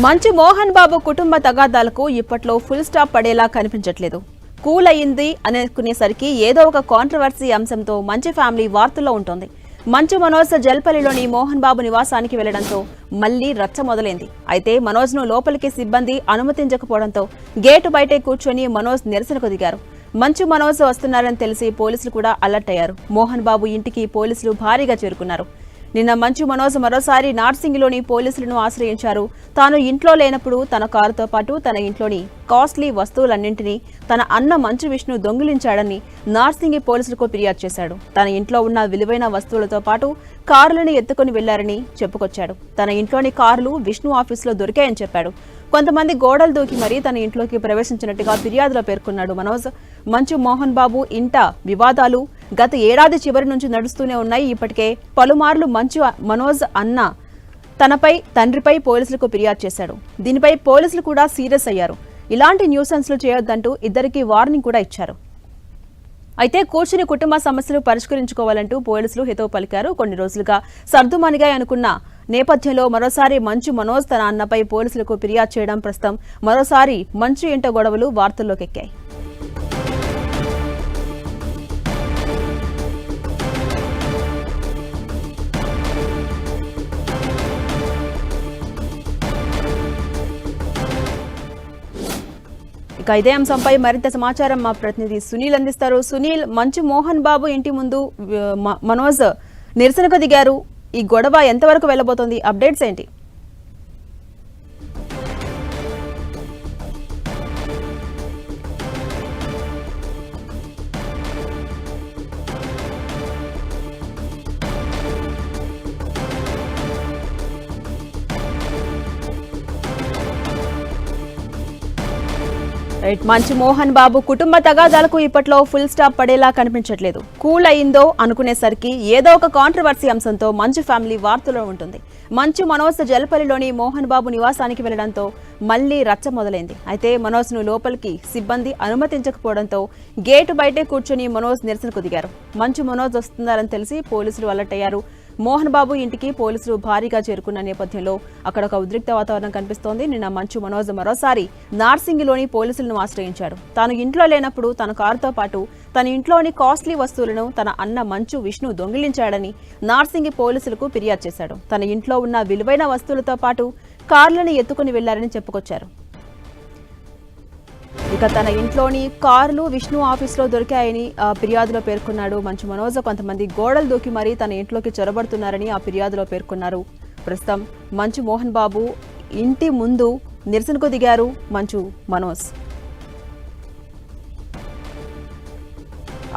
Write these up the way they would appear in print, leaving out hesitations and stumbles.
మంచు మోహన్ బాబు కుటుంబ తగాదాలకు ఇప్పట్లో ఫుల్ స్టాప్ పడేలా కనిపించట్లేదు. కూల్ అయింది అనుకునేసరికి ఏదో ఒక కాంట్రవర్సీ అంశంతో మంచు ఫ్యామిలీ వార్తల్లో ఉంటుంది. మంచు మనోజ్ జల్పల్లిలోని మోహన్ బాబు నివాసానికి వెళ్లడంతో మళ్లీ రచ్చ మొదలైంది. అయితే మనోజ్ ను లోపలికి సిబ్బంది అనుమతించకపోవడంతో గేటు బయటే కూర్చొని మనోజ్ నిరసనకు దిగారు. మంచు మనోజ్ వస్తున్నారని తెలిసి పోలీసులు కూడా అలర్ట్ అయ్యారు. మోహన్ బాబు ఇంటికి పోలీసులు భారీగా చేరుకున్నారు. నిన్న మంచు మనోజ్ మరోసారి నార్సింగిలోని పోలీసులను ఆశ్రయించారు. తాను ఇంట్లో లేనప్పుడు తన కారుతో పాటు తన ఇంట్లోని కాస్ట్లీ వస్తువులన్నింటినీ తన అన్న మంచు విష్ణు దొంగిలించాడని నార్సింగి పోలీసులకు ఫిర్యాదు చేశాడు. తన ఇంట్లో ఉన్న విలువైన వస్తువులతో పాటు కారులను ఎత్తుకుని వెళ్లారని చెప్పుకొచ్చాడు. తన ఇంట్లోని కార్లు విష్ణు ఆఫీసులో దొరికాయని చెప్పాడు. కొంతమంది గోడలు దూకి మరీ తన ఇంట్లోకి ప్రవేశించినట్టుగా ఫిర్యాదులో పేర్కొన్నాడు మనోజ్. మంచు మోహన్ బాబు ఇంట వివాదాలు గత ఏడాది చివరి నుంచి నడుస్తూనే ఉన్నాయి. ఇప్పటికే పలుమార్లు మంచు మనోజ్ అన్న తనపై తండ్రిపై పోలీసులకు ఫిర్యాదు చేశాడు. దీనిపై పోలీసులు కూడా సీరియస్ అయ్యారు. ఇలాంటి న్యూసెన్స్లు చేయొద్దంటూ ఇద్దరికి వార్నింగ్ కూడా ఇచ్చారు. అయితే కూర్చుని కుటుంబ సమస్యలు పరిష్కరించుకోవాలంటూ పోలీసులు హితవు పలికారు. కొన్ని రోజులుగా సర్దుమణిగా అనుకున్న నేపథ్యంలో మరోసారి మంచు మనోజ్ తన అన్నపై పోలీసులకు ఫిర్యాదు చేయడం ప్రస్తుతం మరోసారి మంచు ఇంట గొడవలు వార్తల్లోకి ఎక్కాయి. ఇక ఇదే అంశంపై మరింత సమాచారం మా ప్రతినిధి సునీల్ అందిస్తారు. సునీల్, మంచు మోహన్ బాబు ఇంటి ముందు మనోజ్ నిరసనకు దిగారు. ఈ గొడవ ఎంతవరకు వెళ్లబోతోంది? అప్డేట్స్ ఏంటి? మంచు మోహన్ బాబు కుటుంబ తగాదాలకు ఇప్పట్లో ఫుల్ స్టాప్ పడేలా కనిపించట్లేదు. కూల్ అయిందో అనుకునేసరికి ఏదో ఒక కాంట్రవర్సీ అంశంతో మంచు ఫ్యామిలీ వార్తలో ఉంటుంది. మంచు మనోజ్ జల్పల్లిలోని మోహన్ బాబు నివాసానికి వెళ్లడంతో మళ్లీ రచ్చ మొదలైంది. అయితే మనోజ్ ను లోపలికి సిబ్బంది అనుమతించకపోవడంతో గేటు బయటే కూర్చొని మనోజ్ నిరసనకు దిగారు. మంచు మనోజ్ వస్తున్నారని తెలిసి పోలీసులు అలర్ట్ అయ్యారు. మోహన్ బాబు ఇంటికి పోలీసులు భారీగా చేరుకున్న నేపథ్యంలో అక్కడ ఒక ఉద్రిక్త వాతావరణం కనిపిస్తోంది. నిన్న మంచు మనోజ్ మరోసారి నార్సింగిలోని పోలీసులను ఆశ్రయించాడు. తాను ఇంట్లో లేనప్పుడు తన కారుతో పాటు తన ఇంట్లోని కాస్ట్లీ వస్తువులను తన అన్న మంచు విష్ణు దొంగిలించాడని నార్సింగి పోలీసులకు ఫిర్యాదు చేశాడు. తన ఇంట్లో ఉన్న విలువైన వస్తువులతో పాటు కార్లను ఎత్తుకుని వెళ్లారని చెప్పుకొచ్చారు. ఇక తన ఇంట్లోని కార్లు విష్ణు ఆఫీసులో దొరికాయని ఫిర్యాదులో పేర్కొన్నాడు మంచు మనోజ్. కొంతమంది గోడలు దూకి మరీ తన ఇంట్లోకి చొరబడుతున్నారని ఆ ఫిర్యాదులో పేర్కొన్నారు. ప్రస్తుతం మంచు మోహన్ బాబు ఇంటి ముందు నిరసనకు దిగారు మంచు మనోజ్.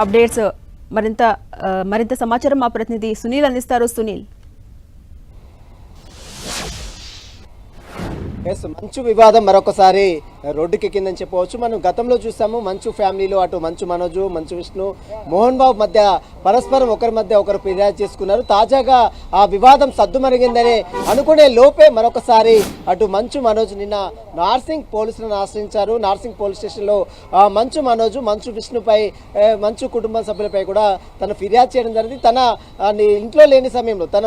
అప్డేట్స్ మరింత సమాచారం మా ప్రతినిధి సునీల్ అందిస్తారు. సునీల్, మంచు వివాదం మరొకసారి రోడ్డుకెక్కిందని చెప్పవచ్చు. మనం గతంలో చూసాము మంచు ఫ్యామిలీలో అటు మంచు మనోజు, మంచు విష్ణు, మోహన్ బాబు మధ్య పరస్పరం ఒకరి మధ్య ఒకరు ఫిర్యాదు చేసుకున్నారు. తాజాగా ఆ వివాదం సద్దుమరిగిందని అనుకునే లోపే మరొకసారి అటు మంచు మనోజ్ నిన్న నార్సింగ్ పోలీసులను ఆశ్రయించారు. నార్సింగ్ పోలీస్ స్టేషన్లో మంచు మనోజు, మంచు విష్ణుపై, మంచు కుటుంబ సభ్యులపై కూడా తను ఫిర్యాదు చేయడం జరిగింది. తన ఇంట్లో లేని సమయంలో, తన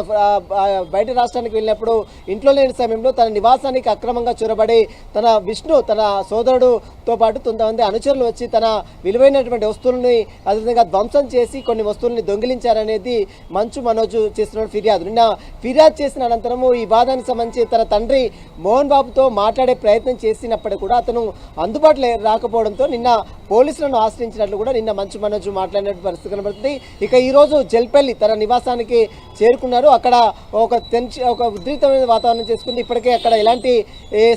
బయట రాష్ట్రానికి వెళ్ళినప్పుడు ఇంట్లో లేని సమయంలో తన నివాసానికి అక్రమంగా చొరబడి తన విష్ణు, తన సోదరుడుతో పాటు కొంతమంది అనుచరులు వచ్చి తన విలువైనటువంటి వస్తువులని అదేవిధంగా ధ్వంసం చేసి కొన్ని వస్తువుల్ని దొంగిలించారనేది మంచు మనోజ్ చేస్తున్న ఫిర్యాదు. నిన్న ఫిర్యాదు చేసిన అనంతరము ఈ వాదానికి సంబంధించి తన తండ్రి మోహన్ బాబుతో మాట్లాడే ప్రయత్నం చేసినప్పటికీ కూడా అతను అందుబాటులో రాకపోవడంతో నిన్న పోలీసులను ఆశ్రయించినట్లు కూడా నిన్న మంచు మనోజ్ మాట్లాడిన పరిస్థితి కనబడుతుంది. ఇక ఈరోజు జల్పల్లి తన నివాసానికి చేరుకున్నారు. అక్కడ ఒక ఉద్రిక్తమైన వాతావరణం చేసుకుంది. ఇప్పటికే అక్కడ ఎలాంటి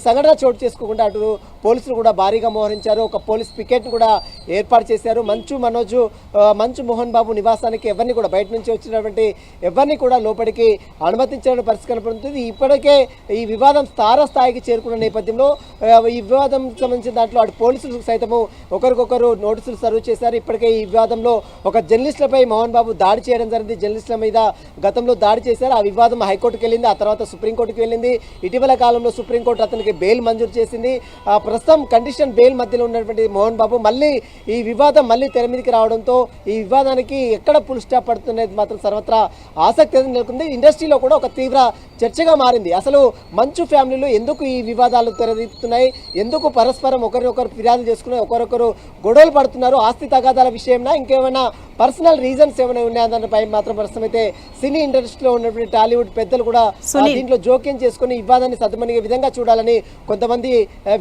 సంఘటన చోటు చేసుకోకుండా అటు పోలీసులు కూడా భారీగా మోహరించారు. ఒక పోలీస్ పికెట్ కూడా ఏర్పాటు చేశారు. మంచు మోహన్ బాబు నివాసానికి ఎవరిని కూడా, బయట నుంచి వచ్చినటువంటి ఎవరిని కూడా లోపలికి అనుమతించడం పరిస్థితి కనపడుతుంది. ఇప్పటికే ఈ వివాదం తారస్థాయికి చేరుకున్న నేపథ్యంలో ఈ వివాదం సంబంధించిన దాంట్లో అటు పోలీసులు సైతము ఒకరికొకరు నోటీసులు సర్వ్ చేశారు. ఇప్పటికే ఈ వివాదంలో ఒక జర్నలిస్టులపై మోహన్ బాబు దాడి చేయడం జరిగింది. జర్నలిస్టుల మీద గతంలో దాడి చేశారు. ఆ వివాదం హైకోర్టుకు వెళ్ళింది, ఆ తర్వాత సుప్రీంకోర్టుకు వెళ్ళింది. ఇటీవల కాలంలో సుప్రీంకోర్టు అతనికి బెయిల్ మంజూరు చేసింది. ప్రస్తుతం కండిషన్ బెయిల్ మధ్యలో ఉన్నటువంటి మోహన్ బాబు మళ్ళీ ఈ వివాదం మళ్ళీ తెర మీదకి రావడంతో ఈ వివాదానికి ఎక్కడ ఫుల్ స్టాప్ పడుతున్నది మాత్రం సర్వత్రా ఆసక్తి నెలకొంది. ఇండస్ట్రీలో కూడా ఒక తీవ్ర చర్చగా మారింది. అసలు మంచు ఫ్యామిలీలో ఎందుకు ఈ వివాదాలు తెరదీస్తున్నాయి, ఎందుకు పరస్పరం ఒకరినొకరు ఫిర్యాదు చేసుకుని ఒకరొకరు గొడవలు పడుతున్నారు, ఆస్తి తగాదాల విషయంలో ఇంకేమైనా పర్సనల్ రీజన్స్ ఏమైనా ఉన్నాయా దానిపై మాత్రం ప్రస్తుతం అయితే సినీ ఇండస్ట్రీలో ఉన్నటువంటి టాలీవుడ్ పెద్దలు కూడా దీంట్లో జోక్యం చేసుకుని వివాదాన్ని సద్దుమణిగే విధంగా చూడాలని కొంతమంది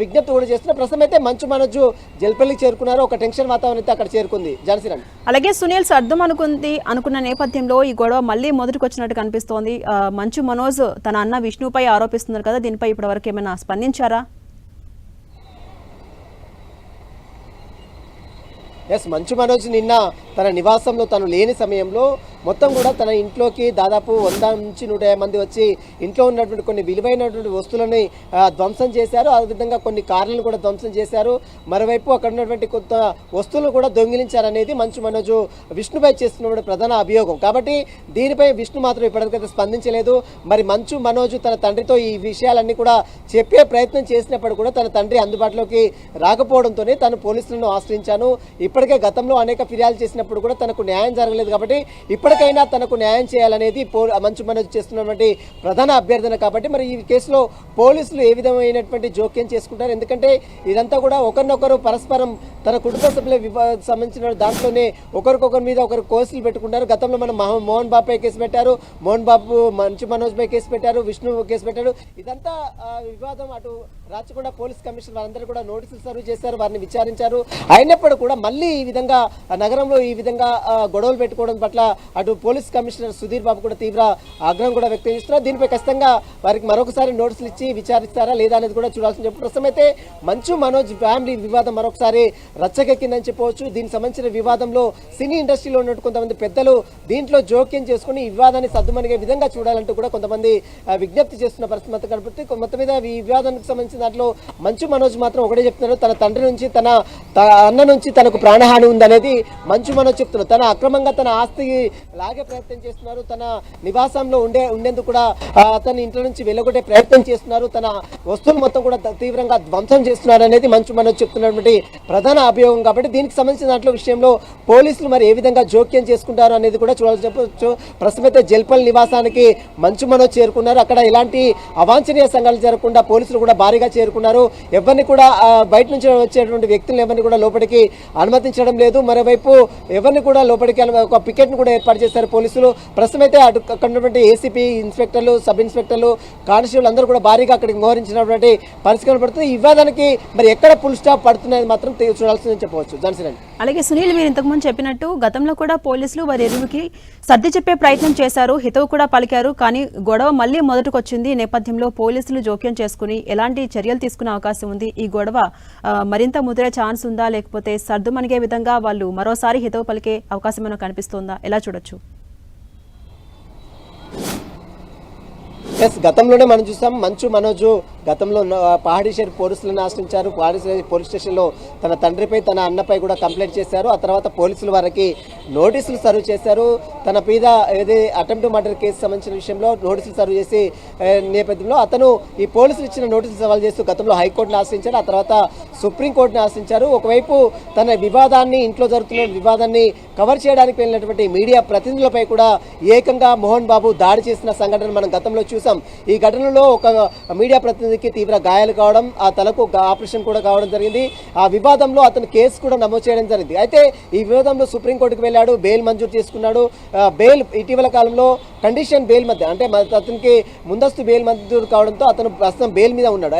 విజ్ఞప్తి కూడా చేస్తున్నారు. ప్రస్తుతం అయితే మంచు మనోజు జల్పల్లికి చేరుకున్నారు. ఒక టెన్షన్ వాతావరణం అయితే అక్కడ చేరుకుంది. జాన్సీరామ్ అలాగే సునీల్ సర్దం అనుకున్న నేపథ్యంలో ఈ గొడవ మళ్ళీ మొదటికి వచ్చినట్టు కనిపిస్తోంది. మంచు మనోజ్ తన అన్న విష్ణుపై ఆరోపిస్తున్నారు కదా, దీనిపై ఇప్పటివరకు ఏమైనా స్పందించారా? ఎస్, మంచు మనోజ్ నిన్న తన నివాసంలో తను లేని సమయంలో మొత్తం కూడా తన ఇంట్లోకి దాదాపు 100 నుంచి 150 మంది వచ్చి ఇంట్లో ఉన్నటువంటి కొన్ని విలువైనటువంటి వస్తువులని ధ్వంసం చేశారు. అదేవిధంగా కొన్ని కార్లను కూడా ధ్వంసం చేశారు. మరోవైపు అక్కడ ఉన్నటువంటి కొంత వస్తువులు కూడా దొంగిలించారనేది మంచు మనోజ్ విష్ణుపై చేస్తున్న ప్రధాన అభియోగం. కాబట్టి దీనిపై విష్ణు మాత్రం ఇప్పటికైతే స్పందించలేదు. మరి మంచు మనోజ్ తన తండ్రితో ఈ విషయాలన్నీ కూడా చెప్పే ప్రయత్నం చేసినప్పుడు కూడా తన తండ్రి అందుబాటులోకి రాకపోవడంతోనే తను పోలీసులను ఆశ్రయించాను, ఇప్పటికే గతంలో అనేక ఫిర్యాదు చేసినప్పుడు కూడా తనకు న్యాయం జరగలేదు, కాబట్టి ఇప్పటికైనా తనకు న్యాయం చేయాలనేది మంచు మనోజ్ చేస్తున్నటువంటి ప్రధాన అభ్యర్థన. కాబట్టి మరి ఈ కేసులో పోలీసులు ఏ విధమైనటువంటి జోక్యం చేసుకుంటారు, ఎందుకంటే ఇదంతా కూడా ఒకరినొకరు పరస్పరం తన కుటుంబ సభ్యుల సంబంధించిన దాంట్లోనే ఒకరికొకరి మీద ఒకరు కేసులు పెట్టుకుంటారు. గతంలో మనం మోహన్ బాబుపై కేసు పెట్టారు, మోహన్ బాబు మంచు మనోజ్ పై కేసు పెట్టారు, విష్ణు కేసు పెట్టారు. ఇదంతా వివాదం. అటు రాచకొండ పోలీస్ కమిషనర్ వారందరూ కూడా నోటీసులు సర్వ్ చేశారు, వారిని విచారించారు. అయినప్పుడు కూడా మళ్ళీ ఈ విధంగా నగరంలో ఈ విధంగా గొడవలు పెట్టుకోవడం పట్ల అటు పోలీస్ కమిషనర్ సుధీర్ బాబు కూడా తీవ్ర ఆగ్రహం కూడా వ్యక్తం చేస్తున్నారు. దీనిపై ఖచ్చితంగా వారికి మరొకసారి నోటీసులు ఇచ్చి విచారిస్తారా లేదా అనేది కూడా చూడాల్సిన చెప్పు. ప్రస్తుతం అయితే మంచు మనోజ్ ఫ్యామిలీ వివాదం మరొకసారి రచ్చకెక్కిందని చెప్పవచ్చు. దీనికి సంబంధించిన వివాదంలో సినీ ఇండస్ట్రీలో ఉన్నట్టు కొంతమంది పెద్దలు దీంట్లో జోక్యం చేసుకుని ఈ వివాదాన్ని సద్దుమణిగే విధంగా చూడాలంటూ కూడా కొంతమంది విజ్ఞప్తి చేస్తున్న పరిస్థితి కనబడుతుంది. మొత్తం మీద ఈ వివాదానికి సంబంధించిన దాంట్లో మంచు మనోజ్ మాత్రం ఒకటే చెప్తున్నారు, తన తండ్రి నుంచి తన అన్న నుంచి తనకు ప్రాణహాని ఉందనేది మంచు మనోజ్ చెప్తున్నారు. తన అక్రమంగా తన ఆస్తి లాగే ప్రయత్నం చేస్తున్నారు, తన నివాసంలో ఉండేందుకు కూడా తన ఇంట్లో నుంచి వెళ్ళగొట్టే ప్రయత్నం చేస్తున్నారు, తన వస్తువులు మొత్తం కూడా తీవ్రంగా ధ్వంసం చేస్తున్నారు అనేది మంచు మనోజ్ చెప్తున్నటువంటి ప్రధాన అభియోగం. కాబట్టి దీనికి సంబంధించిన దాంట్లో విషయంలో పోలీసులు మరి ఏ విధంగా జోక్యం చేసుకుంటారు అనేది కూడా చూడాల్సి చెప్పవచ్చు. ప్రస్తుతం అయితే జల్పల్ నివాసానికి మంచు మనోజ్ చేరుకున్నారు. అక్కడ ఎలాంటి అవాంఛనీయ సంఘటనలు జరగకుండా పోలీసులు కూడా భారీగా చేరుకున్నారు. ఎవరిని కూడా బయట నుంచి వచ్చేటువంటి వ్యక్తులను ఎవరిని కూడా లోపలికి అనుమతించడం లేదు. మరోవైపు ఎవరిని కూడా లోపలికి ఒక పికెట్ను కూడా ఏర్పాటు చేశారు పోలీసులు. ప్రస్తుతం అయితే అక్కడ ఉన్నటువంటి ఏసీపీ ఇన్స్పెక్టర్లు, సబ్ ఇన్స్పెక్టర్లు, కానిస్టేబుల్ అందరూ కూడా భారీగా అక్కడికి మోహరించినటువంటి పరిస్థితి కనబడుతుంది. ఈ వివాదానికి మరి ఎక్కడ ఫుల్ స్టాప్ పడుతున్నది మాత్రం చూడాల్సిందని చెప్పవచ్చు. జాన్సీరామ్. అలాగే సునీల్, మీరు ఇంతకుముందు చెప్పినట్టు గతంలో కూడా పోలీసులు వారి ఎరువుకి సర్ది చెప్పే ప్రయత్నం చేశారు, హితవు కూడా పలికారు. కానీ గొడవ మళ్ళీ మొదటికి వచ్చింది. ఈ నేపథ్యంలో పోలీసులు జోక్యం చేసుకుని ఎలాంటి చర్యలు తీసుకునే అవకాశం ఉంది? ఈ గొడవ మరింత ముదిరే ఛాన్స్ ఉందా, లేకపోతే సర్దుమణిగే విధంగా వాళ్ళు మరోసారి హితవు పలికే అవకాశం ఏమైనా కనిపిస్తుందా? ఎలా చూడొచ్చు? ఎస్, గతంలోనే మనం చూసాం మంచు మనోజు గతంలో పహాడీశ్వరి పోలీసులను ఆశ్రయించారు. పహాడీశ్వరి పోలీస్ స్టేషన్లో తన తండ్రిపై తన అన్నపై కూడా కంప్లైంట్ చేశారు. ఆ తర్వాత పోలీసులు వారికి నోటీసులు సర్వ్ చేశారు. తన మీద ఏది అటెంప్ట్ మర్డర్ కేసు సంబంధించిన విషయంలో నోటీసులు సర్వ్ చేసి నేపథ్యంలో అతను ఈ పోలీసులు ఇచ్చిన నోటీసులు సవాల్ చేస్తూ గతంలో హైకోర్టును ఆశ్రయించారు. ఆ తర్వాత సుప్రీంకోర్టును ఆశ్రయించారు. ఒకవైపు తన వివాదాన్ని, ఇంట్లో జరుగుతున్న వివాదాన్ని కవర్ చేయడానికి వెళ్ళినటువంటి మీడియా ప్రతినిధులపై కూడా ఏకంగా మోహన్ బాబు దాడి చేసిన సంఘటన మనం గతంలో చూసాం. ఈ ఘటనలో ఒక మీడియా ప్రతినిధికి తీవ్ర గాయాలు కావడం, ఆ తలకు ఆపరేషన్ కూడా కావడం జరిగింది. ఆ వివాదంలో అతను కేసు కూడా నమోదు చేయడం జరిగింది. అయితే ఈ వివాదంలో సుప్రీంకోర్టుకు వెళ్ళాడు, బెయిల్ మంజూరు చేసుకున్నాడు. బెయిల్ ఇటీవల కాలంలో కండిషన్ బెయిల్ మధ్య అంటే అతనికి ముందస్తు బెయిల్ మంజూరు కావడంతో అతను ప్రస్తుతం బెయిల్ మీద ఉన్నాడు.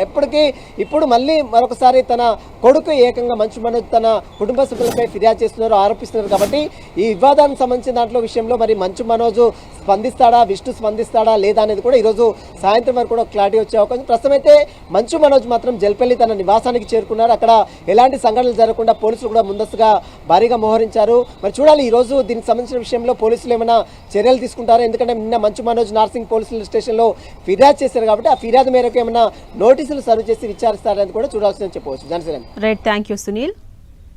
ఇప్పుడు మళ్ళీ మరొకసారి తన కొడుకు ఏకంగా మంచు మనోజ్ తన కుటుంబ సభ్యులపై ఫిర్యాదు చేస్తున్నారు, ఆరోపిస్తున్నారు. కాబట్టి ఈ వివాదానికి సంబంధించిన దాంట్లో విషయంలో మరి మంచు మనోజ్ స్పందిస్తాడా, విష్ణు స్పందిస్తాడా లేదా అనేది కూడా ఈరోజు సాయంత్రం వరకు కూడా క్లారిటీ వచ్చే అవకాశం. ప్రస్తుతం అయితే మంచు మనోజ్ మాత్రం జల్పల్లి తన నివాసానికి చేరుకున్నారు. అక్కడ ఎలాంటి సంఘటనలు జరగకుండా పోలీసులు కూడా ముందస్తుగా భారీగా మోహరించారు. మరి చూడాలి ఈరోజు దీనికి సంబంధించిన విషయంలో పోలీసులు ఏమైనా చర్యలు తీసుకుంటారో. ఎందుకంటే నిన్న మంచు మనోజ్ నార్సింగ్ పోలీసుల స్టేషన్లో ఫిర్యాదు చేశారు కాబట్టి ఆ ఫిర్యాదు మేరకు ఏమైనా నోటీసులు సర్వ్ చేసి విచారిస్తారని కూడా చూడాల్సిందని చెప్పవచ్చు. Jhansiram. Right, thank you Sunil.